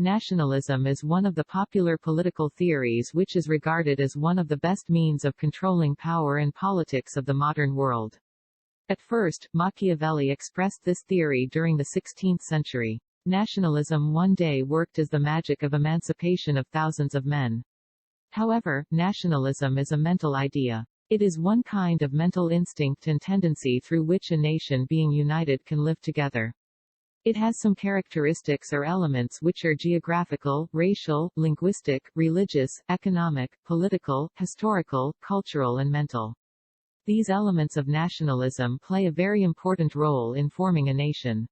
Nationalism is one of the popular political theories which is regarded as one of the best means of controlling power and politics of the modern world. At first, Machiavelli expressed this theory during the 16th century. Nationalism one day worked as the magic of emancipation of thousands of men. However, nationalism is a mental idea. It is one kind of mental instinct and tendency through which a nation being united can live together. It has some characteristics or elements which are geographical, racial, linguistic, religious, economic, political, historical, cultural and mental. These elements of nationalism play a very important role in forming a nation.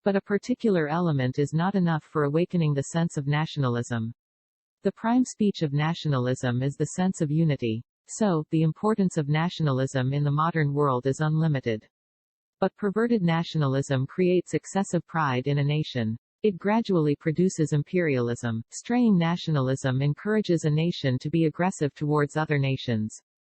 But a particular element is not enough for awakening the sense of nationalism. The prime speech of nationalism is the sense of unity. So, the importance of nationalism in the modern world is unlimited. But perverted nationalism creates excessive pride in a nation. It gradually produces imperialism. Straying nationalism encourages a nation to be aggressive towards other nations.